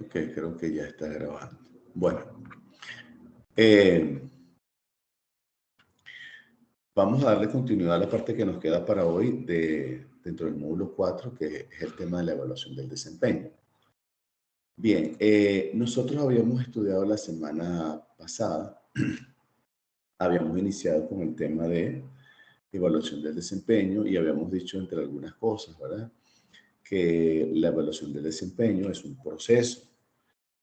Ok, creo que ya está grabando. Bueno, eh, vamos a darle continuidad a la parte que nos queda para hoy dentro del módulo 4, que es el tema de la evaluación del desempeño. Bien, nosotros habíamos estudiado la semana pasada, habíamos iniciado con el tema de evaluación del desempeño y habíamos dicho entre algunas cosas, ¿verdad? Que la evaluación del desempeño es un proceso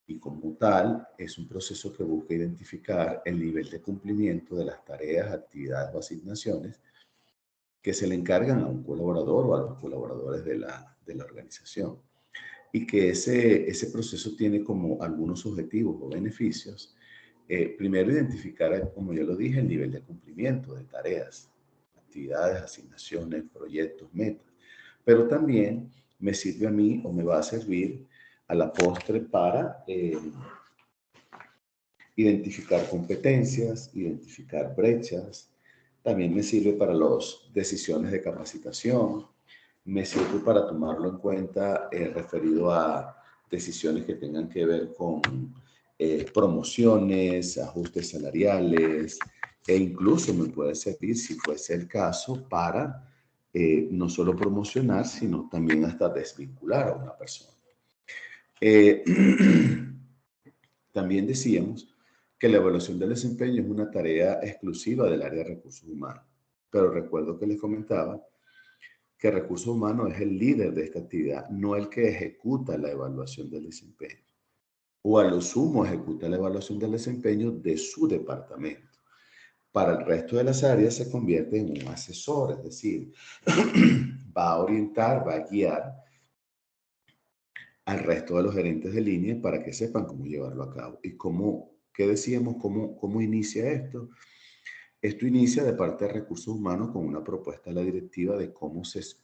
y como tal es un proceso que busca identificar el nivel de cumplimiento de las tareas, actividades o asignaciones que se le encargan a un colaborador o a los colaboradores de la organización. Y que ese proceso tiene como algunos objetivos o beneficios. Primero, identificar, como ya lo dije, el nivel de cumplimiento de tareas, actividades, asignaciones, proyectos, metas. Pero también me sirve a mí o me va a servir a la postre para identificar competencias, identificar brechas. También me sirve para las decisiones de capacitación. Me sirve para tomarlo en cuenta referido a decisiones que tengan que ver con promociones, ajustes salariales e incluso me puede servir, si fuese el caso, para no solo promocionar, sino también hasta desvincular a una persona. Eh, También decíamos que la evaluación del desempeño es una tarea exclusiva del área de recursos humanos. Pero recuerdo que les comentaba que recursos humanos es el líder de esta actividad, no el que ejecuta la evaluación del desempeño. O a lo sumo ejecuta la evaluación del desempeño de su departamento. Para el resto de las áreas se convierte en un asesor, es decir, va a orientar, va a guiar al resto de los gerentes de línea para que sepan cómo llevarlo a cabo. ¿Y cómo, qué decíamos, cómo inicia esto? Esto inicia de parte de recursos humanos con una propuesta a la directiva de cómo se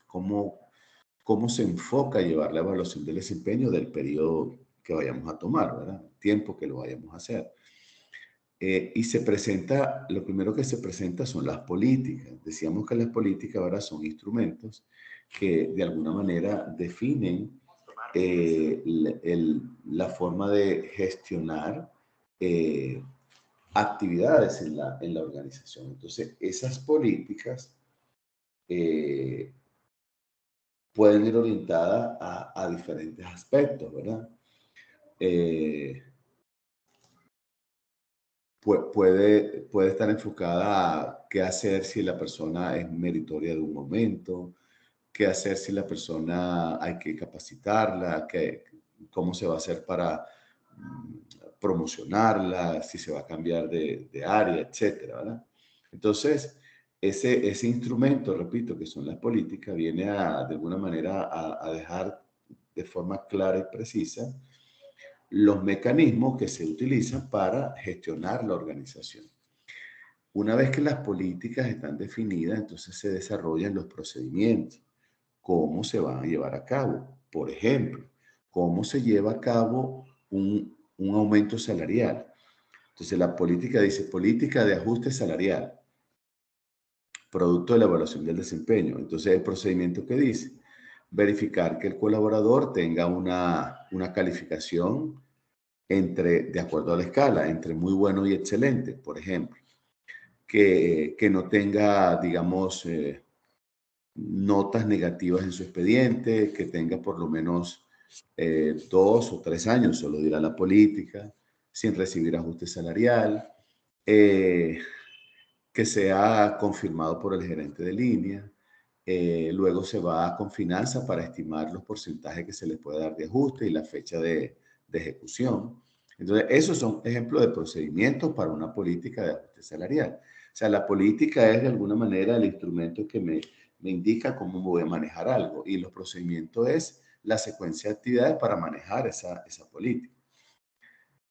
enfoca llevar la evaluación del desempeño del periodo que vayamos a tomar, ¿verdad? El tiempo que lo vayamos a hacer. Y se presenta, lo primero que se presenta son las políticas. Decíamos que las políticas ahora son instrumentos que de alguna manera definen la forma de gestionar actividades en la organización. Entonces, esas políticas eh, pueden ir orientadas a diferentes aspectos, ¿verdad? Eh, puede estar enfocada a qué hacer si la persona es meritoria de un momento, qué hacer si la persona hay que capacitarla, cómo se va a hacer para promocionarla, si se va a cambiar de área, etcétera, ¿verdad? Entonces, ese instrumento, repito, que son las políticas, viene de alguna manera a dejar de forma clara y precisa los mecanismos que se utilizan para gestionar la organización. Una vez que las políticas están definidas, entonces se desarrollan los procedimientos, cómo se van a llevar a cabo. Por ejemplo, cómo se lleva a cabo un aumento salarial. Entonces la política dice política de ajuste salarial, producto de la evaluación del desempeño. Entonces el procedimiento que dice, verificar que el colaborador tenga una calificación de acuerdo a la escala, entre muy bueno y excelente, por ejemplo. Que no tenga, digamos, notas negativas en su expediente, que tenga por lo menos 2 o 3 años, solo dirá la política, sin recibir ajuste salarial, eh, que sea confirmado por el gerente de línea. Luego se va con finanzas para estimar los porcentajes que se le puede dar de ajuste y la fecha de ejecución. Entonces, esos son ejemplos de procedimientos para una política de ajuste salarial. O sea, la política es de alguna manera el instrumento que me indica cómo voy a manejar algo y los procedimientos es la secuencia de actividades para manejar esa política.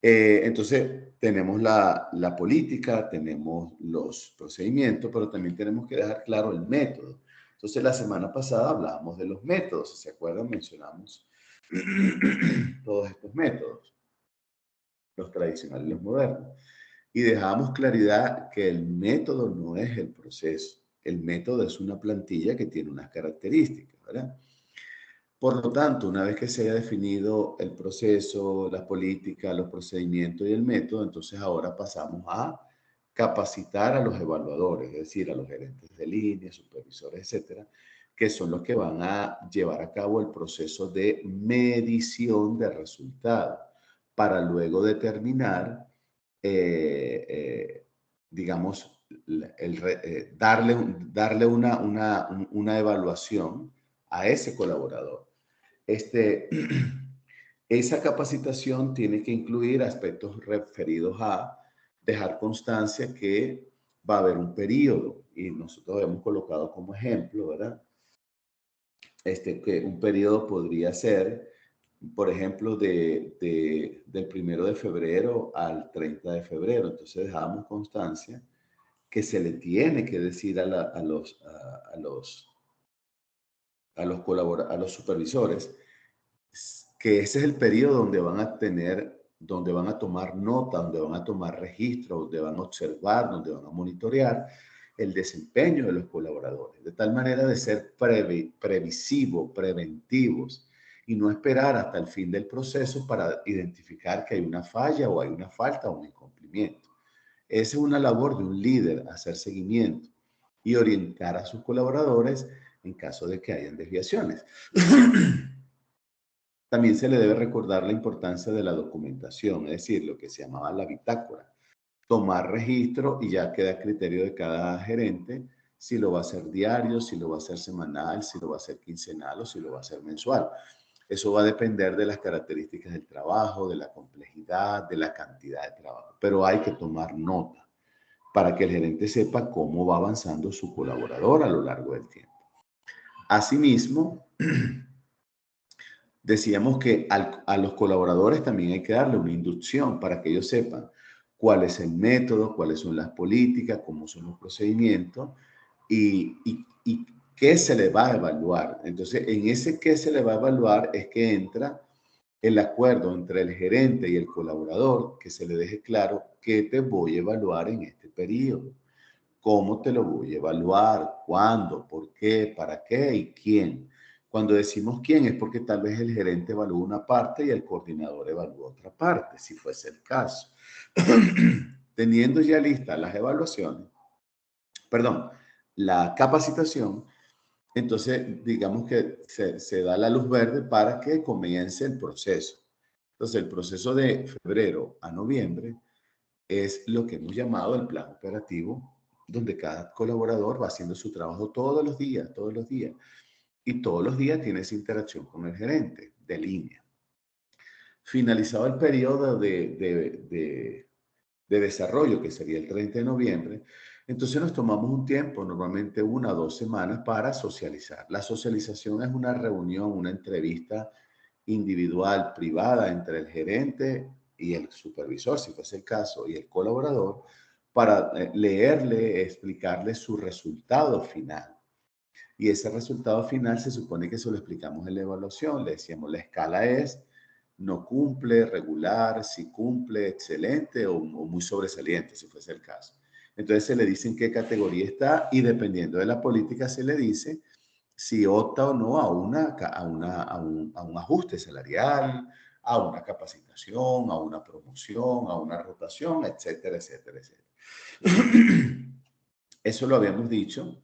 Entonces, tenemos la política, tenemos los procedimientos, pero también tenemos que dejar claro el método. Entonces, la semana pasada hablábamos de los métodos, si se acuerdan, mencionamos todos estos métodos, los tradicionales y los modernos. Y dejamos claridad que el método no es el proceso. El método es una plantilla que tiene unas características, ¿verdad? Por lo tanto, una vez que se haya definido el proceso, la política, los procedimientos y el método, entonces ahora pasamos a capacitar a los evaluadores, es decir, a los gerentes de línea, supervisores, etcétera, que son los que van a llevar a cabo el proceso de medición de resultados para luego determinar, digamos, darle una evaluación a ese colaborador. Este, esa capacitación tiene que incluir aspectos referidos a dejar constancia que va a haber un periodo, y nosotros hemos colocado como ejemplo, ¿verdad? Que un periodo podría ser, por ejemplo, del 1 de febrero al 30 de febrero. Entonces dejamos constancia que se le tiene que decir a los supervisores que ese es el periodo donde van a donde van a tomar nota, donde van a tomar registro, donde van a observar, donde van a monitorear el desempeño de los colaboradores, de tal manera de ser previsivos, preventivos y no esperar hasta el fin del proceso para identificar que hay una falla o hay una falta o un incumplimiento. Esa es una labor de un líder, hacer seguimiento y orientar a sus colaboradores en caso de que hayan desviaciones. También se le debe recordar la importancia de la documentación, es decir, lo que se llamaba la bitácora. Tomar registro y ya queda a criterio de cada gerente si lo va a hacer diario, si lo va a hacer semanal, si lo va a hacer quincenal o si lo va a hacer mensual. Eso va a depender de las características del trabajo, de la complejidad, de la cantidad de trabajo. Pero hay que tomar nota para que el gerente sepa cómo va avanzando su colaborador a lo largo del tiempo. Asimismo, decíamos que a los colaboradores también hay que darle una inducción para que ellos sepan cuál es el método, cuáles son las políticas, cómo son los procedimientos y qué se le va a evaluar. Entonces, en ese qué se le va a evaluar es que entra el acuerdo entre el gerente y el colaborador, que se le deje claro qué te voy a evaluar en este periodo, cómo te lo voy a evaluar, cuándo, por qué, para qué y quién. Cuando decimos quién es porque tal vez el gerente evalúa una parte y el coordinador evalúa otra parte, si fuese el caso. Teniendo ya listas las evaluaciones, perdón, la capacitación, entonces digamos que se da la luz verde para que comience el proceso. Entonces el proceso de febrero a noviembre es lo que hemos llamado el plan operativo, donde cada colaborador va haciendo su trabajo todos los días, y todos los días tiene esa interacción con el gerente de línea. Finalizado el periodo de desarrollo, que sería el 30 de noviembre, entonces nos tomamos un tiempo, normalmente 1 o 2 semanas, para socializar. La socialización es una reunión, una entrevista individual, privada, entre el gerente y el supervisor, si fuese el caso, y el colaborador, para leerle, explicarle su resultado final. Y ese resultado final se supone que se lo explicamos en la evaluación. Le decíamos, la escala es no cumple, regular, si cumple, excelente o muy sobresaliente, si fuese el caso. Entonces se le dice en qué categoría está y dependiendo de la política se le dice si opta o no a un ajuste salarial, a una capacitación, a una promoción, a una rotación, etcétera, etcétera, etcétera. Eso lo habíamos dicho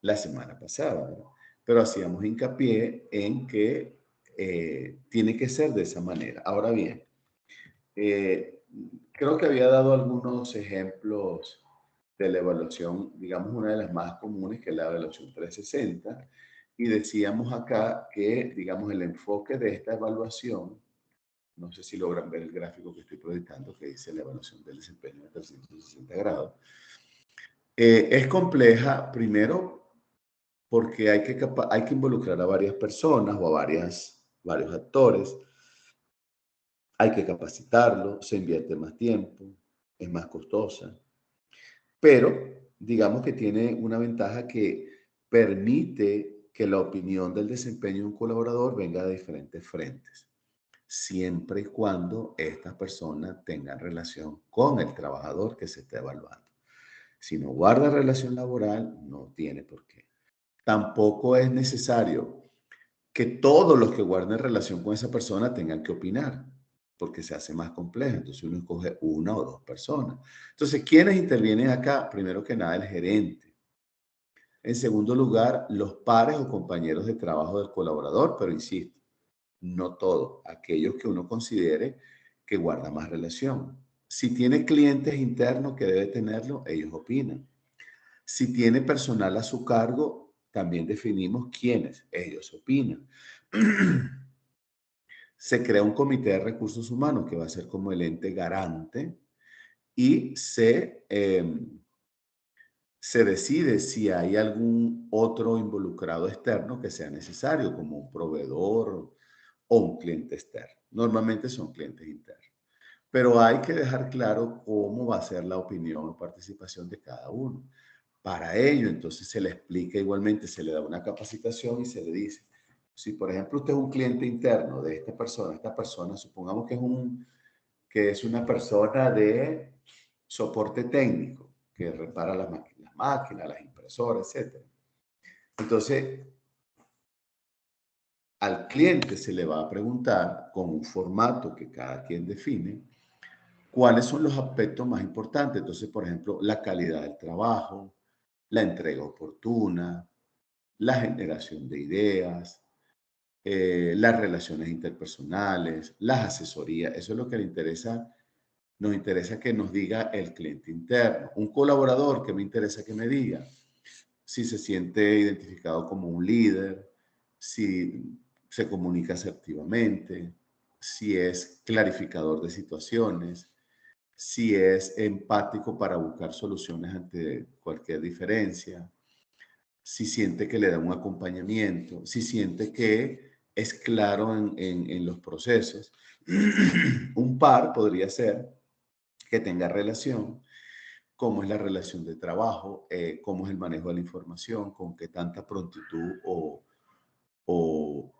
la semana pasada, ¿verdad? Pero hacíamos hincapié en que tiene que ser de esa manera. Ahora bien, eh, creo que había dado algunos ejemplos de la evaluación, digamos una de las más comunes, que es la evaluación 360, y decíamos acá que, digamos, el enfoque de esta evaluación, no sé si logran ver el gráfico que estoy proyectando, que dice la evaluación del desempeño de 360 grados, es compleja, primero, porque hay que involucrar a varias personas o a varios actores, hay que capacitarlo, se invierte más tiempo, es más costosa, pero digamos que tiene una ventaja que permite que la opinión del desempeño de un colaborador venga de diferentes frentes, siempre y cuando estas personas tengan relación con el trabajador que se está evaluando. Si no guarda relación laboral, no tiene por qué. Tampoco es necesario que todos los que guarden relación con esa persona tengan que opinar, porque se hace más complejo. Entonces uno escoge una o dos personas. Entonces, ¿quiénes intervienen acá? Primero que nada, el gerente. En segundo lugar, los pares o compañeros de trabajo del colaborador, pero insisto, no todos, aquellos que uno considere que guarda más relación. Si tiene clientes internos que debe tenerlo, ellos opinan. Si tiene personal a su cargo, también definimos quiénes, ellos opinan. Se crea un comité de recursos humanos que va a ser como el ente garante y se decide si hay algún otro involucrado externo que sea necesario, como un proveedor o un cliente externo. Normalmente son clientes internos. Pero hay que dejar claro cómo va a ser la opinión o participación de cada uno. Para ello, entonces se le explica igualmente, se le da una capacitación y se le dice, si por ejemplo usted es un cliente interno de esta persona supongamos que es una persona de soporte técnico, que repara las máquinas, las impresoras, etc. Entonces, al cliente se le va a preguntar con un formato que cada quien define, cuáles son los aspectos más importantes. Entonces, por ejemplo, la calidad del trabajo, la entrega oportuna, la generación de ideas, las relaciones interpersonales, las asesorías. Eso es lo que le interesa, nos interesa que nos diga el cliente interno. Un colaborador que me interesa que me diga si se siente identificado como un líder, si se comunica asertivamente, si es clarificador de situaciones, si es empático para buscar soluciones ante cualquier diferencia, si siente que le da un acompañamiento, si siente que es claro en los procesos. Un par podría ser que tenga relación, cómo es la relación de trabajo, cómo es el manejo de la información, con qué tanta prontitud u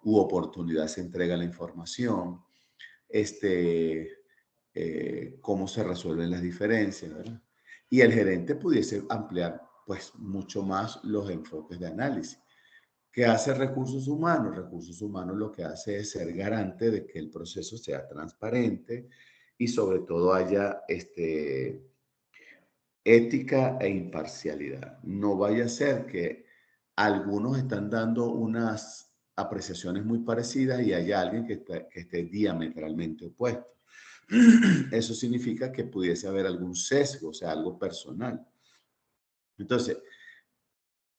oportunidad se entrega la información, cómo se resuelven las diferencias, ¿verdad? Y el gerente pudiese ampliar pues mucho más los enfoques de análisis. ¿Qué hace recursos humanos? Recursos humanos lo que hace es ser garante de que el proceso sea transparente y sobre todo haya ética e imparcialidad. No vaya a ser que algunos están dando unas apreciaciones muy parecidas y haya alguien que esté diametralmente opuesto. Eso significa que pudiese haber algún sesgo, o sea, algo personal. Entonces,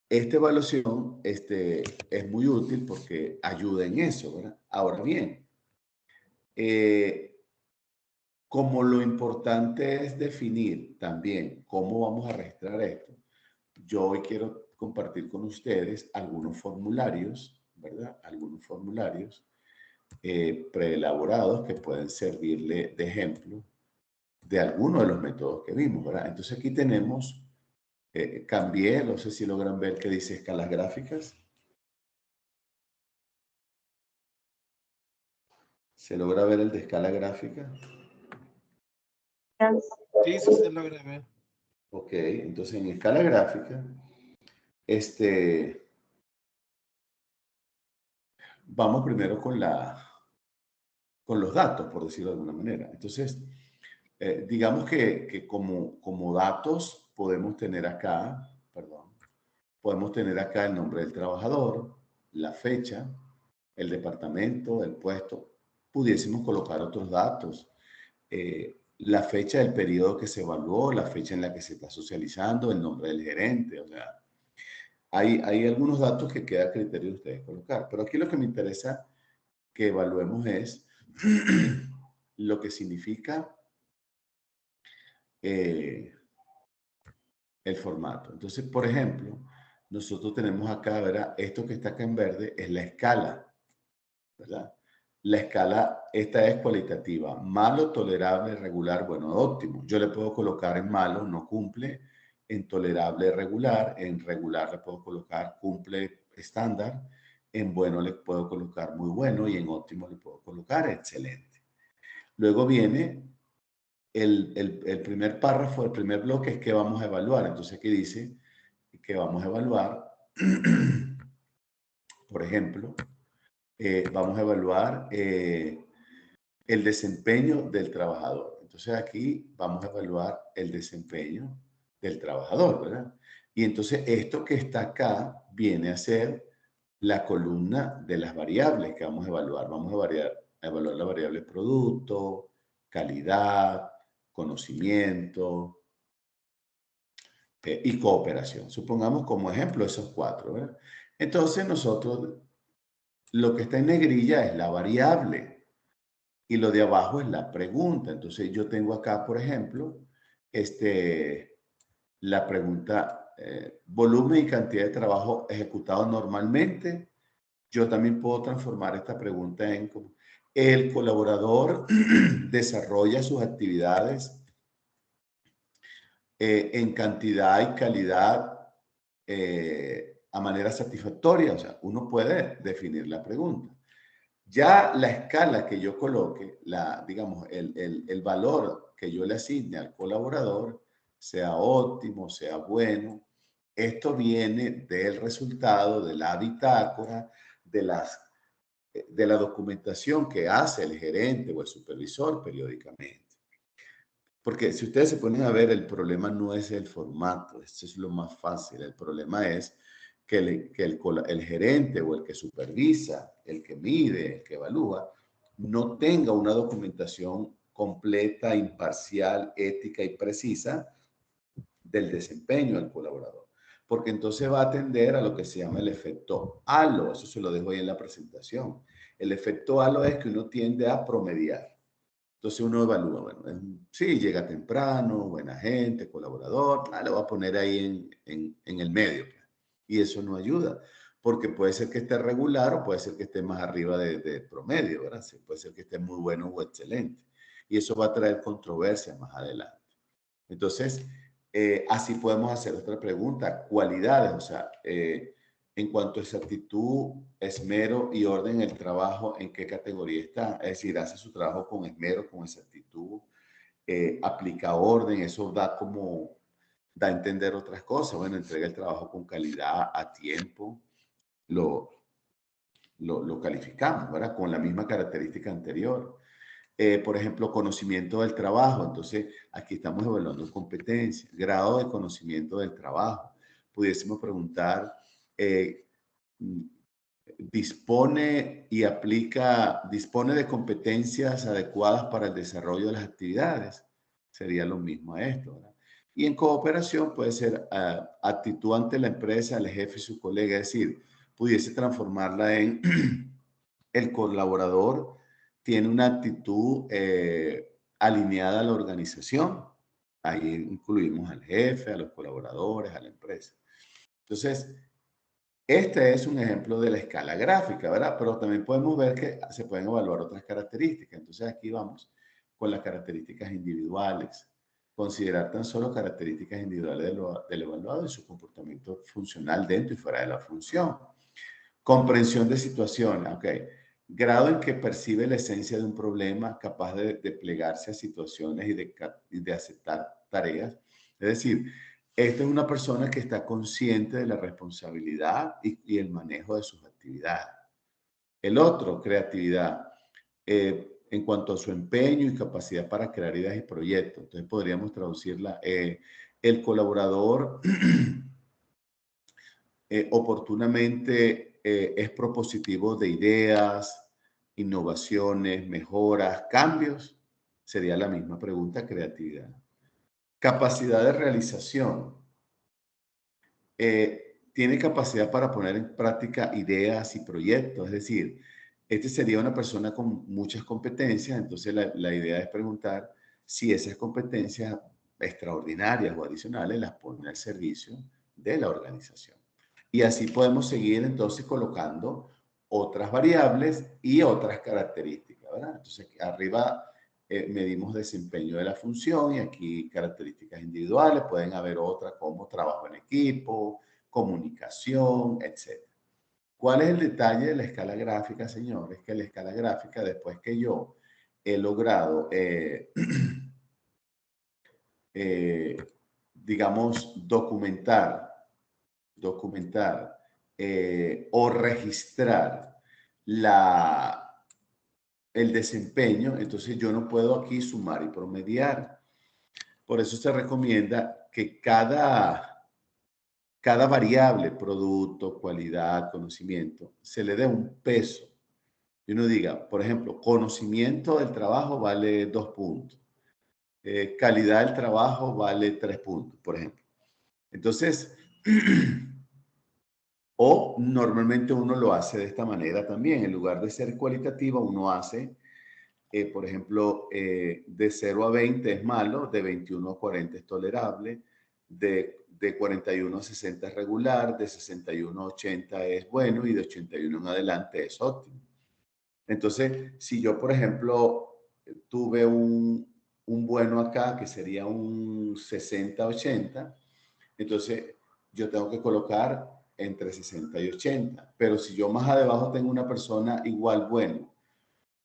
esta evaluación es muy útil porque ayuda en eso, ¿verdad? Ahora bien, eh, como lo importante es definir también cómo vamos a registrar esto, yo hoy quiero compartir con ustedes algunos formularios, ¿verdad? Algunos formularios preelaborados que pueden servirle de ejemplo de algunos de los métodos que vimos, ¿verdad? Entonces aquí tenemos, cambié, no sé si logran ver que dice escalas gráficas. ¿Se logra ver el de escala gráfica? Sí, sí se logra ver. Ok, entonces en escala gráfica, vamos primero con los datos, por decirlo de alguna manera. Entonces, digamos que como datos podemos tener acá, perdón, podemos tener acá el nombre del trabajador, la fecha, el departamento, el puesto. Pudiésemos colocar otros datos, la fecha del periodo que se evaluó, la fecha en la que se está socializando, el nombre del gerente, o sea, hay algunos datos que queda a criterio de ustedes colocar, pero aquí lo que me interesa que evaluemos es lo que significa eh, el formato. Entonces, por ejemplo, nosotros tenemos acá, ¿verdad? Esto que está acá en verde es la escala, ¿verdad? La escala, esta es cualitativa, malo, tolerable, regular, bueno, óptimo. Yo le puedo colocar en malo, no cumple, en tolerable, regular, en regular le puedo colocar cumple estándar, en bueno le puedo colocar muy bueno y en óptimo le puedo colocar excelente. Luego viene el primer párrafo, el primer bloque es que vamos a evaluar. Entonces aquí dice que vamos a evaluar, por ejemplo, vamos a evaluar el desempeño del trabajador. Entonces aquí vamos a evaluar el desempeño del trabajador, ¿verdad? Y entonces esto que está acá viene a ser la columna de las variables que vamos a evaluar. Vamos a evaluar la variable producto, calidad, conocimiento y cooperación. Supongamos como ejemplo esos cuatro, ¿verdad? Entonces nosotros, lo que está en negrilla es la variable y lo de abajo es la pregunta. Entonces yo tengo acá, por ejemplo, la pregunta, volumen y cantidad de trabajo ejecutado normalmente. Yo también puedo transformar esta pregunta en como, el colaborador desarrolla sus actividades en cantidad y calidad a manera satisfactoria. O sea, uno puede definir la pregunta. Ya la escala que yo coloque, digamos, el valor que yo le asigne al colaborador, sea óptimo, sea bueno, esto viene del resultado de la bitácora, de la documentación que hace el gerente o el supervisor periódicamente. Porque si ustedes se ponen a ver, el problema no es el formato, esto es lo más fácil. El problema es que, el gerente o el que supervisa, el que mide, el que evalúa, no tenga una documentación completa, imparcial, ética y precisa del desempeño del colaborador. Porque entonces va a atender a lo que se llama el efecto halo. Eso se lo dejo ahí en la presentación. El efecto halo es que uno tiende a promediar. Entonces uno evalúa, bueno, sí, llega temprano, buena gente, colaborador, lo va a poner ahí en el medio. Y eso no ayuda, porque puede ser que esté regular o puede ser que esté más arriba de promedio, ¿verdad? Sí, puede ser que esté muy bueno o excelente. Y eso va a traer controversia más adelante. Entonces, así podemos hacer otra pregunta, cualidades, o sea, en cuanto a exactitud, esmero y orden en el trabajo, ¿en qué categoría está? Es decir, hace su trabajo con esmero, con exactitud, aplica orden, eso da a entender otras cosas. Bueno, entrega el trabajo con calidad, a tiempo, lo, lo calificamos, ¿verdad? Con la misma característica anterior. Por ejemplo, conocimiento del trabajo. Entonces, aquí estamos evaluando competencias, grado de conocimiento del trabajo. Pudiésemos preguntar, dispone y aplica, dispone de competencias adecuadas para el desarrollo de las actividades. Sería lo mismo a esto, ¿verdad? Y en cooperación puede ser actitud ante la empresa, el jefe y su colega, es decir, pudiese transformarla en el colaborador tiene una actitud alineada a la organización. Ahí incluimos al jefe, a los colaboradores, a la empresa. Entonces, este es un ejemplo de la escala gráfica, ¿verdad? Pero también podemos ver que se pueden evaluar otras características. Entonces, aquí vamos con las características individuales. Considerar tan solo características individuales del evaluado y su comportamiento funcional dentro y fuera de la función. Comprensión de situaciones, ok. Grado en que percibe la esencia de un problema, capaz de plegarse a situaciones y de aceptar tareas. Es decir, esta es una persona que está consciente de la responsabilidad y el manejo de sus actividades. El otro, creatividad, en cuanto a su empeño y capacidad para crear ideas y proyectos. Entonces podríamos traducirla, el colaborador oportunamente es propositivo de ideas, innovaciones, mejoras, cambios. Sería la misma pregunta, creatividad. Capacidad de realización. Tiene capacidad para poner en práctica ideas y proyectos. Es decir, este sería una persona con muchas competencias. Entonces la idea es preguntar si esas competencias extraordinarias o adicionales las pone al servicio de la organización. Y así podemos seguir entonces colocando otras variables y otras características, ¿verdad? Entonces, arriba medimos desempeño de la función y aquí características individuales. Pueden haber otras como trabajo en equipo, comunicación, etc. ¿Cuál es el detalle de la escala gráfica, señores? Que la escala gráfica, después que yo he logrado, digamos, documentar o registrar el desempeño, entonces yo no puedo aquí sumar y promediar. Por eso se recomienda que cada variable, producto, cualidad, conocimiento, se le dé un peso. Y uno diga, por ejemplo, conocimiento del trabajo vale 2 puntos. Calidad del trabajo vale 3 puntos, por ejemplo. Entonces, o normalmente uno lo hace de esta manera también. En lugar de ser cualitativa, uno hace, por ejemplo, de 0 a 20 es malo, de 21 a 40 es tolerable, de 41 a 60 es regular, de 61 a 80 es bueno y de 81 en adelante es óptimo. Entonces, si yo, por ejemplo, tuve un bueno acá, que sería un 60-80, entonces yo tengo que colocar entre 60 y 80. Pero si yo más abajo tengo una persona igual bueno,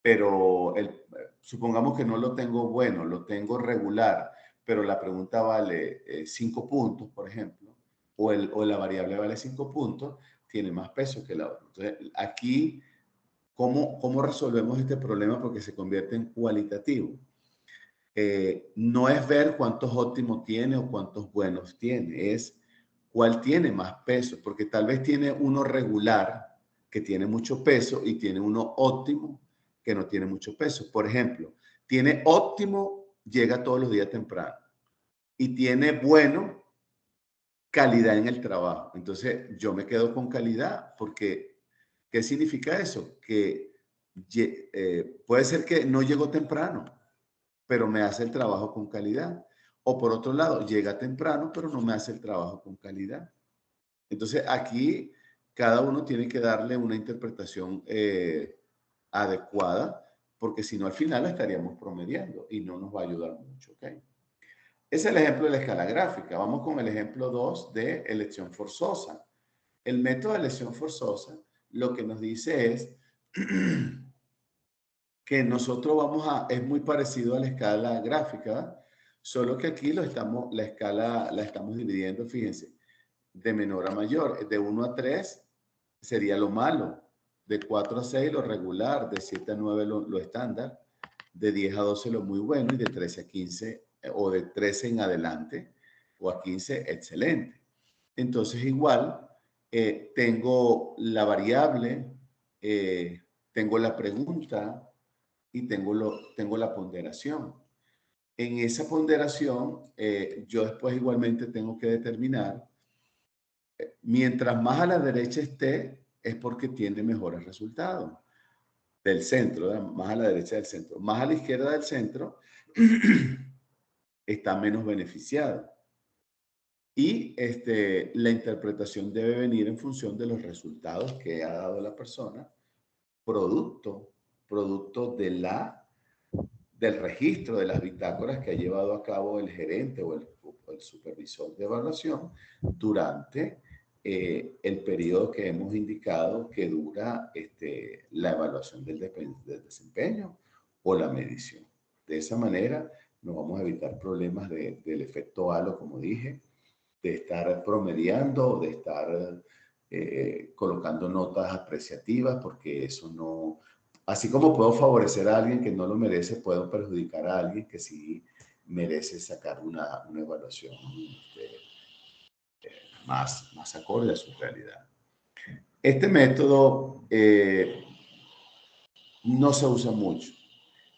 pero supongamos que no lo tengo bueno, lo tengo regular, pero la pregunta vale 5 puntos, por ejemplo, o la variable vale 5 puntos, tiene más peso que la otra. Entonces, aquí, ¿cómo resolvemos este problema? Porque se convierte en cualitativo. No es ver cuántos óptimos tiene o cuántos buenos tiene, es cuál tiene más peso, porque tal vez tiene uno regular que tiene mucho peso y tiene uno óptimo que no tiene mucho peso. Por ejemplo, tiene óptimo, llega todos los días temprano y tiene bueno, calidad en el trabajo. Entonces yo me quedo con calidad porque, ¿qué significa eso? Que puede ser que no llegó temprano, pero me hace el trabajo con calidad. O por otro lado, llega temprano, pero no me hace el trabajo con calidad. Entonces, aquí cada uno tiene que darle una interpretación adecuada, porque si no, al final la estaríamos promediando y no nos va a ayudar mucho. ¿Okay? Ese es el ejemplo de la escala gráfica. Vamos con el ejemplo 2 de elección forzosa. El método de elección forzosa lo que nos dice es que nosotros es muy parecido a la escala gráfica, solo que aquí la escala la estamos dividiendo, fíjense, de menor a mayor. De 1 a 3 sería lo malo, de 4 a 6 lo regular, de 7 a 9 lo estándar, de 10 a 12 lo muy bueno y de 13 a 15 o de 13 en adelante o a 15 excelente. Entonces igual tengo la variable, tengo la pregunta, y tengo la ponderación. En esa ponderación, yo después igualmente tengo que determinar, mientras más a la derecha esté, es porque tiene mejores resultados del centro, ¿verdad? Más a la derecha del centro. Más a la izquierda del centro, está menos beneficiado. Y la interpretación debe venir en función de los resultados que ha dado la persona, producto del registro de las bitácoras que ha llevado a cabo el gerente o el supervisor de evaluación durante el periodo que hemos indicado que dura la evaluación del desempeño o la medición. De esa manera nos vamos a evitar problemas del efecto halo, como dije, de estar promediando, de estar colocando notas apreciativas, porque eso no, así como puedo favorecer a alguien que no lo merece, puedo perjudicar a alguien que sí merece sacar una evaluación más acorde a su realidad. Este método no se usa mucho.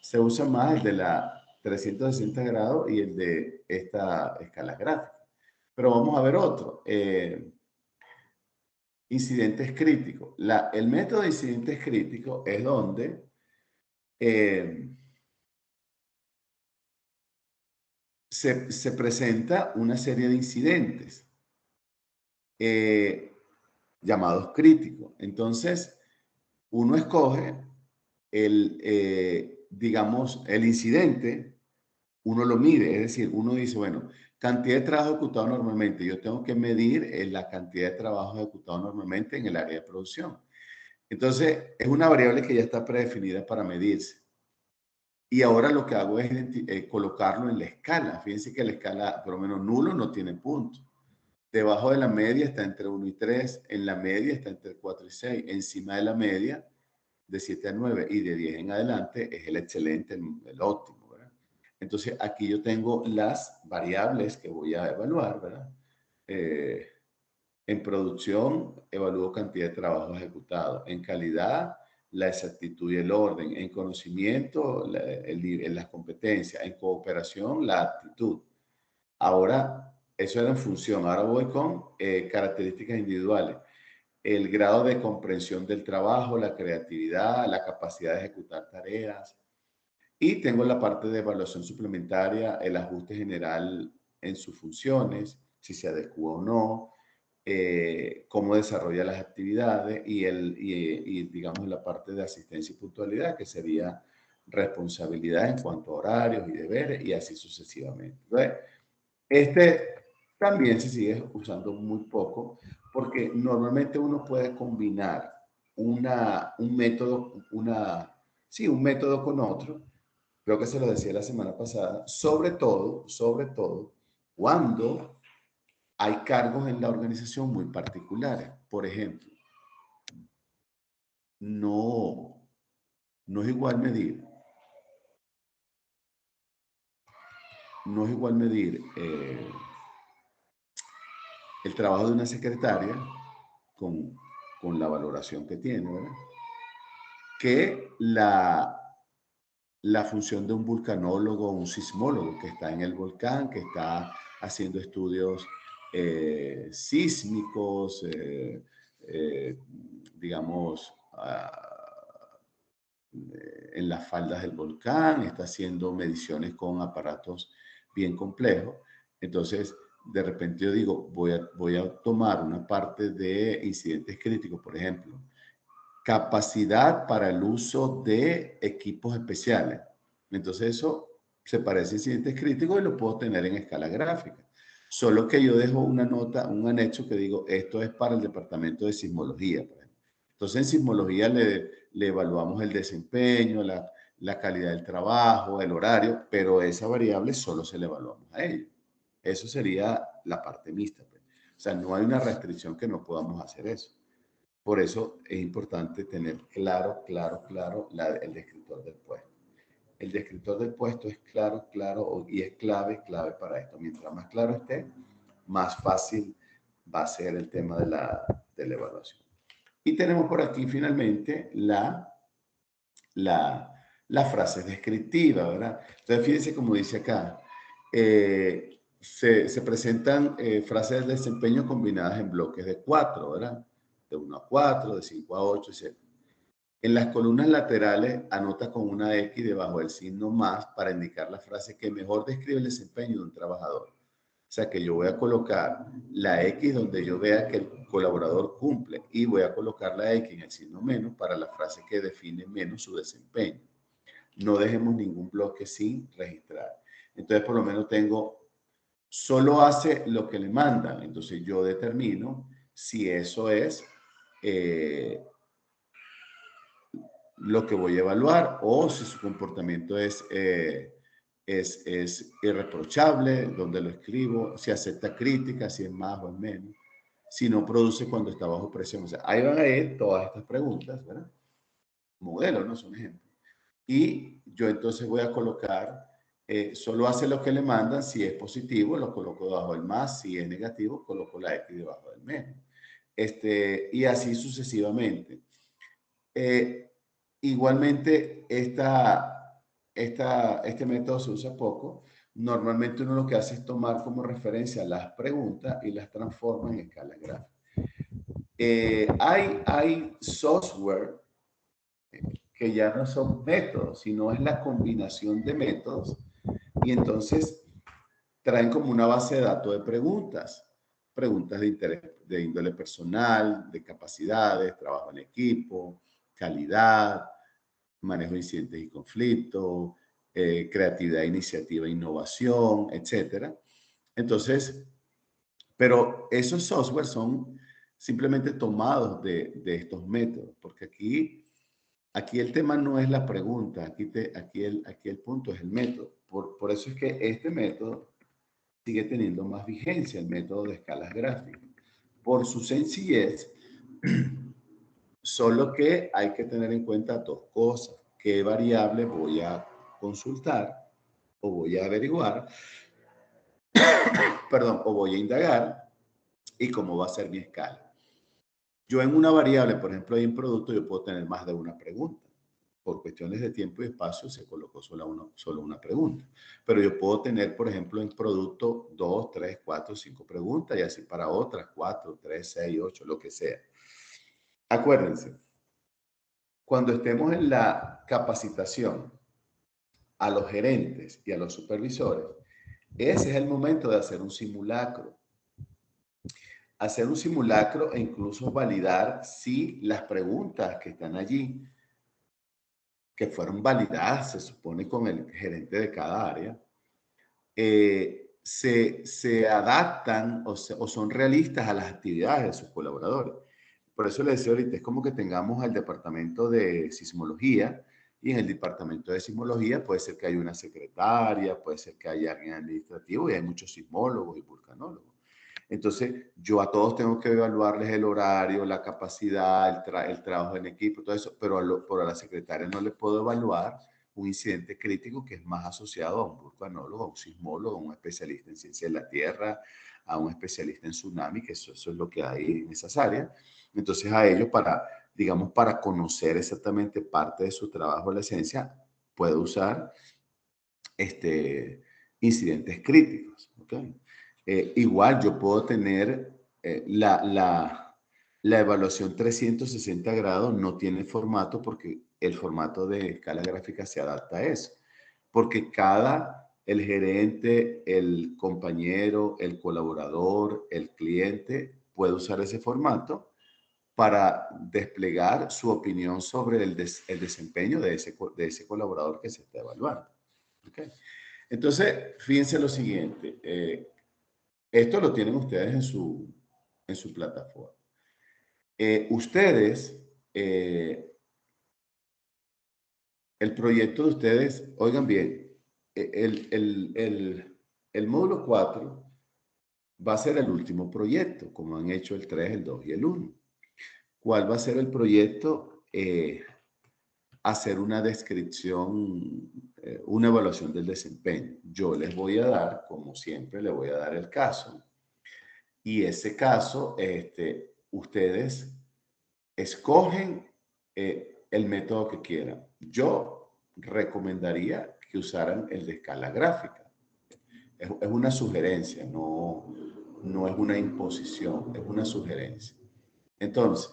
Se usa más el de la 360 grados y el de esta escala gráfica. Pero vamos a ver otro. Incidentes críticos. El método de incidentes críticos es donde se presenta una serie de incidentes llamados críticos. Entonces, uno escoge digamos, el incidente, uno lo mide, es decir, uno dice, bueno, cantidad de trabajo ejecutado normalmente. Yo tengo que medir la cantidad de trabajo ejecutado normalmente en el área de producción. Entonces, es una variable que ya está predefinida para medirse. Y ahora lo que hago es colocarlo en la escala. Fíjense que la escala, por lo menos nulo, no tiene puntos. Debajo de la media está entre 1 y 3. En la media está entre 4 y 6. Encima de la media de 7 a 9 y de 10 en adelante es el excelente, el óptimo, ¿verdad? Entonces, aquí yo tengo las variables que voy a evaluar, ¿verdad? En producción, evalúo cantidad de trabajo ejecutado. En calidad, la exactitud y el orden. En conocimiento, las competencias. En cooperación, la actitud. Ahora, eso era en función. Ahora voy con características individuales. El grado de comprensión del trabajo, la creatividad, la capacidad de ejecutar tareas. Y tengo la parte de evaluación suplementaria, el ajuste general en sus funciones, si se adecua o no, cómo desarrolla las actividades y, digamos, la parte de asistencia y puntualidad, que sería responsabilidad en cuanto a horarios y deberes y así sucesivamente. Entonces, este también se sigue usando muy poco porque normalmente uno puede combinar un método, sí, un método con otro. Creo que se lo decía la semana pasada, sobre todo, cuando hay cargos en la organización muy particulares. Por ejemplo, no, no es igual medir, no es igual medir el trabajo de una secretaria con, con la valoración que tiene, ¿verdad? Que la función de un vulcanólogo o un sismólogo que está en el volcán, que está haciendo estudios sísmicos, digamos, en las faldas del volcán, está haciendo mediciones con aparatos bien complejos. Entonces, de repente yo digo, voy a tomar una parte de incidentes críticos, por ejemplo, capacidad para el uso de equipos especiales. Entonces eso se parece a incidentes críticos y lo puedo tener en escala gráfica. Solo que yo dejo una nota, un anexo que digo, esto es para el departamento de sismología. Por ejemplo. Entonces en sismología le evaluamos el desempeño, la calidad del trabajo, el horario, pero esa variable solo se le evaluamos a ellos. Eso sería la parte mixta. Pues. O sea, no hay una restricción que no podamos hacer eso. Por eso es importante tener claro el descriptor del puesto. El descriptor del puesto es claro y es clave para esto. Mientras más claro esté, más fácil va a ser el tema de la evaluación. Y tenemos por aquí finalmente la frase descriptiva, ¿verdad? Entonces, fíjense como dice acá, se presentan frases de desempeño combinadas en bloques de 4, ¿verdad? De 1 a 4, de 5 a 8, etc. En las columnas laterales anota con una X debajo del signo más para indicar la frase que mejor describe el desempeño de un trabajador. O sea que yo voy a colocar la X donde yo vea que el colaborador cumple y voy a colocar la X en el signo menos para la frase que define menos su desempeño. No dejemos ningún bloque sin registrar. Entonces por lo menos tengo, solo hace lo que le mandan. Entonces yo determino si eso es lo que voy a evaluar o si su comportamiento es irreprochable, donde lo escribo, si acepta críticas, si es más o es menos, si no produce cuando está bajo presión. O sea, ahí van a ir todas estas preguntas, ¿verdad? Modelos, ¿no? Son ejemplos. Y yo entonces voy a colocar, solo hace lo que le mandan, si es positivo, lo coloco debajo del más, si es negativo, coloco la X debajo del menos. Y así sucesivamente. Igualmente, este método se usa poco. Normalmente uno lo que hace es tomar como referencia las preguntas y las transforma en escala gráfica. Hay software que ya no son métodos, sino es la combinación de métodos y entonces traen como una base de datos de preguntas, preguntas de interés, de índole personal, de capacidades, trabajo en equipo, calidad, manejo de incidentes y conflictos, creatividad, iniciativa, innovación, etcétera. Entonces, pero esos software son simplemente tomados de estos métodos, porque aquí el tema no es la pregunta, aquí el punto es el método. Por eso es que este método sigue teniendo más vigencia, el método de escalas gráficas. Por su sencillez, Solo que hay que tener en cuenta dos cosas. ¿Qué variable voy a consultar o voy a averiguar? Perdón, o voy a indagar y cómo va a ser mi escala. Yo en una variable, por ejemplo, ahí en producto, yo puedo tener más de una pregunta. Por cuestiones de tiempo y espacio se colocó solo una pregunta. Pero yo puedo tener, por ejemplo, en producto 2, 3, 4, 5 preguntas y así para otras, 4, 3, 6, 8, lo que sea. Acuérdense, cuando estemos en la capacitación a los gerentes y a los supervisores, ese es el momento de hacer un simulacro. Hacer un simulacro e incluso validar si las preguntas que están allí, que fueron validadas, se supone, con el gerente de cada área, se adaptan o son realistas a las actividades de sus colaboradores. Por eso les decía ahorita, es como que tengamos el departamento de sismología y en el departamento de sismología puede ser que haya una secretaria, puede ser que haya alguien administrativo y hay muchos sismólogos y vulcanólogos. Entonces, yo a todos tengo que evaluarles el horario, la capacidad, el trabajo en equipo, todo eso, pero a la secretaria no le puedo evaluar un incidente crítico que es más asociado a un vulcanólogo, a un sismólogo, a un especialista en ciencia de la Tierra, a un especialista en tsunami, que eso es lo que hay en esas áreas. Entonces, a ellos digamos, para conocer exactamente parte de su trabajo, la ciencia, puedo usar incidentes críticos. ¿Okay? Igual yo puedo tener la evaluación 360 grados, no tiene formato porque el formato de escala gráfica se adapta a eso. Porque el gerente, el compañero, el colaborador, el cliente puede usar ese formato para desplegar su opinión sobre el desempeño de ese colaborador que se está evaluando. ¿Okay? Entonces, fíjense lo siguiente, esto lo tienen ustedes en su plataforma. Ustedes, el proyecto de ustedes, oigan bien, el módulo 4 va a ser el último proyecto, como han hecho el 3, el 2 y el 1. ¿Cuál va a ser el proyecto? Hacer una descripción, una evaluación del desempeño. Yo les voy a dar, como siempre, les voy a dar el caso. Y ese caso, ustedes escogen el método que quieran. Yo recomendaría que usaran el de escala gráfica. Es una sugerencia, no es una imposición, es una sugerencia. Entonces,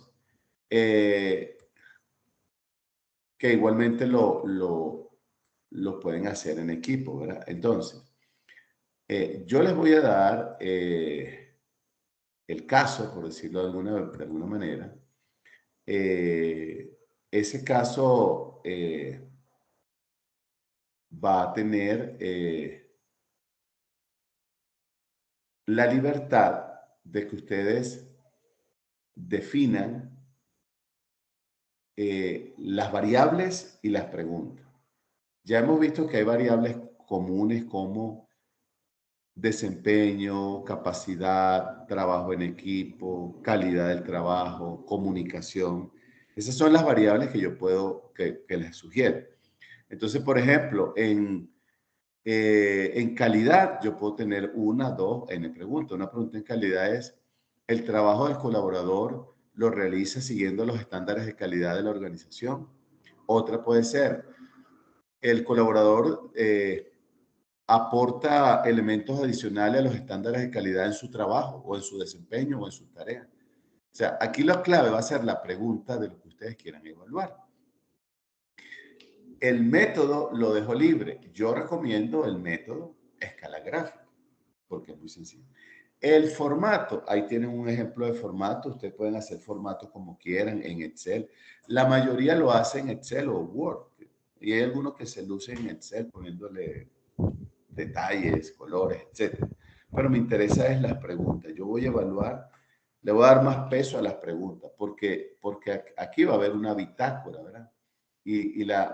que igualmente lo pueden hacer en equipo, ¿verdad? Entonces, yo les voy a dar el caso, por decirlo de alguna manera. Ese caso va a tener la libertad de que ustedes definan las variables y las preguntas. Ya hemos visto que hay variables comunes como desempeño, capacidad, trabajo en equipo, calidad del trabajo, comunicación. Esas son las variables que yo que les sugiero. Entonces, por ejemplo, en calidad yo puedo tener una, dos, N preguntas. Una pregunta en calidad es, ¿el trabajo del colaborador lo realiza siguiendo los estándares de calidad de la organización? Otra puede ser, ¿el colaborador aporta elementos adicionales a los estándares de calidad en su trabajo o en su desempeño o en sus tareas? O sea, aquí la clave va a ser la pregunta de lo que ustedes quieran evaluar. El método lo dejo libre. Yo recomiendo el método escala gráfica porque es muy sencillo. El formato, ahí tienen un ejemplo de formato. Ustedes pueden hacer formato como quieran en Excel. La mayoría lo hace en Excel o Word. Y hay algunos que se lucen en Excel poniéndole detalles, colores, etc. Pero me interesa es las preguntas. Yo voy a evaluar, le voy a dar más peso a las preguntas, porque aquí va a haber una bitácora, ¿verdad?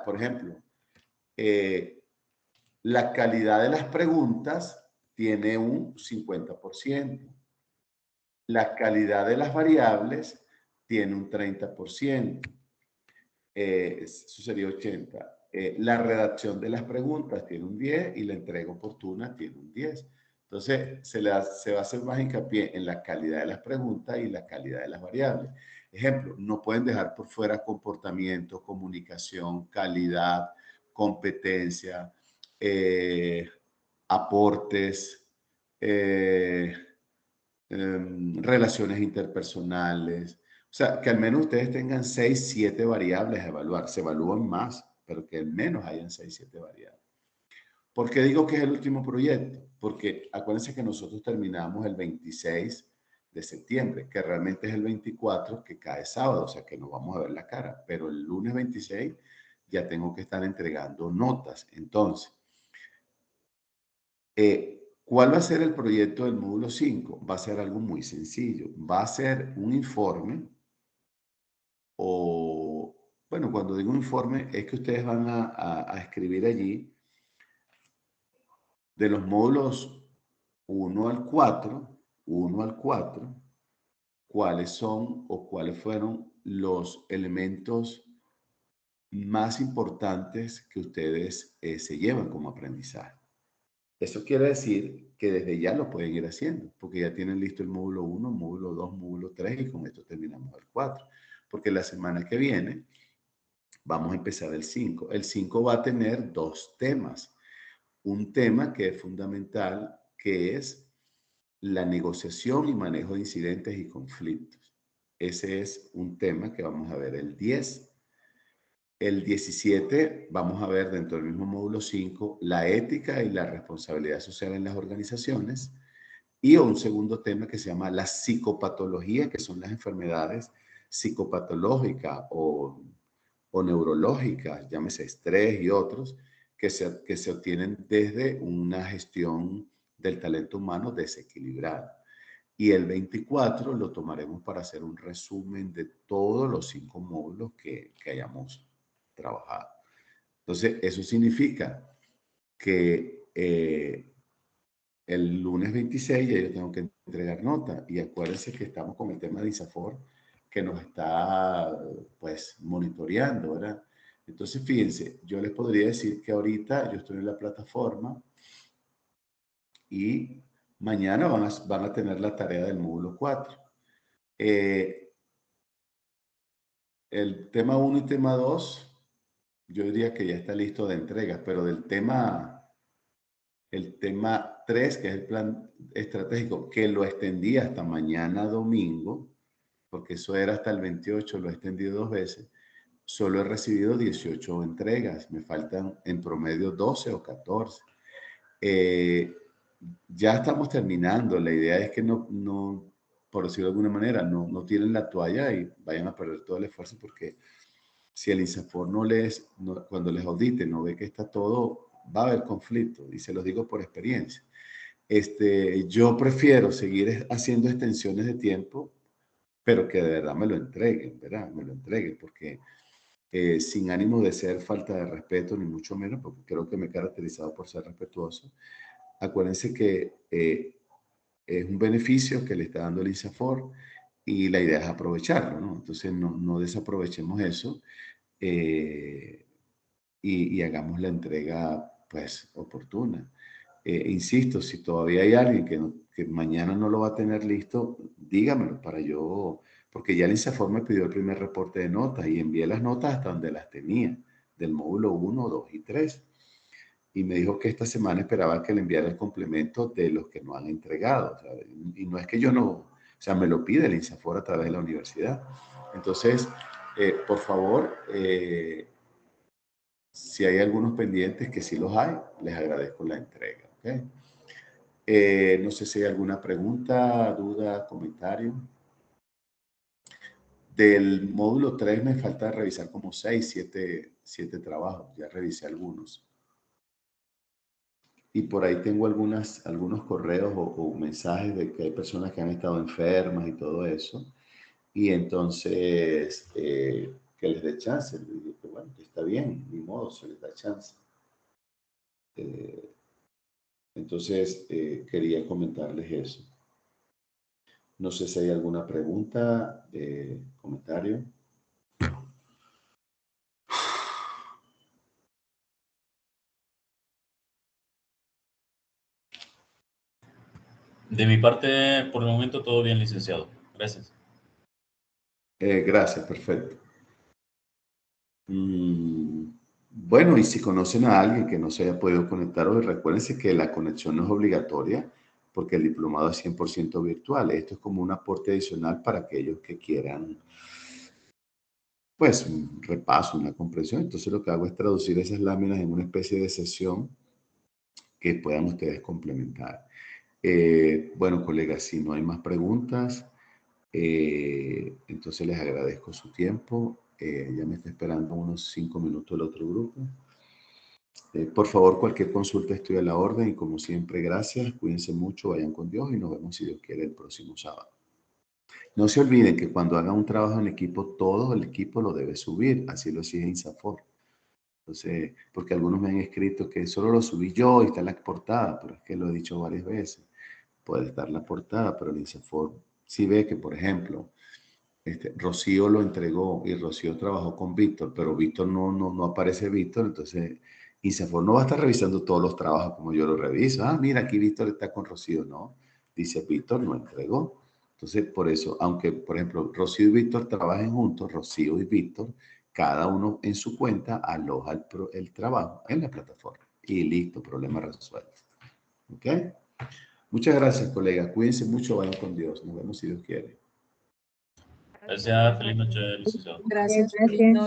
Por ejemplo, la calidad de las preguntas tiene un 50%. La calidad de las variables tiene un 30%. Eso sería 80. La redacción de las preguntas tiene un 10 y la entrega oportuna tiene un 10. Entonces, se va a hacer más hincapié en la calidad de las preguntas y la calidad de las variables. Ejemplo, no pueden dejar por fuera comportamiento, comunicación, calidad, competencia, aportes, eh, relaciones interpersonales. O sea, que al menos ustedes tengan 6, 7 variables a evaluar. Se evalúan más, pero que al menos hayan 6, 7 variables. ¿Por qué digo que es el último proyecto? Porque acuérdense que nosotros terminamos el 26 de septiembre, que realmente es el 24, que cae sábado, o sea que nos vamos a ver la cara. Pero el lunes 26 ya tengo que estar entregando notas. Entonces, ¿cuál va a ser el proyecto del módulo 5? Va a ser algo muy sencillo. Va a ser un informe o, bueno, cuando digo informe es que ustedes van a escribir allí de los módulos 1 al 4, cuáles son o cuáles fueron los elementos más importantes que ustedes se llevan como aprendizaje. Eso quiere decir que desde ya lo pueden ir haciendo, porque ya tienen listo el módulo 1, módulo 2, módulo 3 y con esto terminamos el 4. Porque la semana que viene vamos a empezar el 5. El 5 va a tener dos temas. Un tema que es fundamental, que es la negociación y manejo de incidentes y conflictos. Ese es un tema que vamos a ver el 10. El 17 vamos a ver dentro del mismo módulo 5 la ética y la responsabilidad social en las organizaciones y un segundo tema que se llama la psicopatología, que son las enfermedades psicopatológicas o neurológicas, llámese estrés y otros, que se obtienen desde una gestión del talento humano desequilibrada. Y el 24 lo tomaremos para hacer un resumen de todos los 5 módulos que hayamos trabajado. Entonces, eso significa que el lunes 26 ya yo tengo que entregar nota. Y acuérdense que estamos con el tema de ISAFOR que nos está, pues, monitoreando, ¿verdad? Entonces, fíjense, yo les podría decir que ahorita yo estoy en la plataforma y mañana van a tener la tarea del módulo 4. El tema 1 y tema 2, yo diría que ya está listo de entrega, pero el tema 3, que es el plan estratégico, que lo extendí hasta mañana domingo, porque eso era hasta el 28, lo he extendido 2 veces, solo he recibido 18 entregas, me faltan en promedio 12 o 14. Ya estamos terminando, la idea es que por decirlo de alguna manera, no tiren la toalla y vayan a perder todo el esfuerzo porque si el INSAFOR cuando les audite no ve que está todo, va a haber conflicto y se los digo por experiencia. Yo prefiero seguir haciendo extensiones de tiempo, pero que de verdad me lo entreguen, ¿verdad? Me lo entreguen porque sin ánimo de ser falta de respeto, ni mucho menos, porque creo que me he caracterizado por ser respetuoso. Acuérdense que es un beneficio que le está dando el INSAFOR y la idea es aprovecharlo, ¿no? Entonces no desaprovechemos eso y hagamos la entrega pues oportuna. Insisto, si todavía hay alguien que mañana no lo va a tener listo, dígamelo para yo, porque ya el INSAFOR me pidió el primer reporte de notas y envié las notas hasta donde las tenía, del módulo 1, 2 y 3. Y me dijo que esta semana esperaba que le enviara el complemento de los que no han entregado. O sea, y no es que yo no, o sea, me lo pide el INSAFOR a través de la universidad. Entonces, por favor, si hay algunos pendientes, que sí los hay, les agradezco la entrega. ¿Okay? No sé si hay alguna pregunta, duda, comentario. Del módulo 3 me falta revisar como 6, 7 trabajos. Ya revisé algunos. Y por ahí tengo algunos correos o mensajes de que hay personas que han estado enfermas y todo eso. Y entonces, que les dé chance. Les digo que bueno, que está bien, ni modo, se les da chance. Entonces, quería comentarles eso. No sé si hay alguna pregunta, comentario. De mi parte, por el momento, todo bien, licenciado. Gracias. Gracias, perfecto. Bueno, y si conocen a alguien que no se haya podido conectar hoy, recuérdense que la conexión no es obligatoria porque el diplomado es 100% virtual. Esto es como un aporte adicional para aquellos que quieran, pues, un repaso, una comprensión. Entonces, lo que hago es traducir esas láminas en una especie de sesión que puedan ustedes complementar. Bueno, colegas, si no hay más preguntas, entonces les agradezco su tiempo. Ya me está esperando unos 5 minutos el otro grupo. Por favor, cualquier consulta estoy a la orden y como siempre, gracias. Cuídense mucho, vayan con Dios y nos vemos si Dios quiere el próximo sábado. No se olviden que cuando hagan un trabajo en equipo, todo el equipo lo debe subir, así lo exige INSAFORP. Entonces, porque algunos me han escrito que solo lo subí yo y está en la portada, pero es que lo he dicho varias veces. Puede estar en la portada, pero el INSAFORP sí ve que, por ejemplo, Rocío lo entregó y Rocío trabajó con Víctor, pero Víctor no aparece Víctor, entonces INSAFORP no va a estar revisando todos los trabajos como yo lo reviso. Ah, mira, aquí Víctor está con Rocío, no. Dice, Víctor no entregó. Entonces, por eso, aunque, por ejemplo, Rocío y Víctor trabajen juntos, Rocío y Víctor, cada uno en su cuenta aloja el trabajo en la plataforma. Y listo, problema resuelto. ¿Ok? Muchas gracias, colegas. Cuídense mucho, vayan con Dios. Nos vemos si Dios quiere. Gracias, feliz noche, licenciado. Gracias. Feliz noche.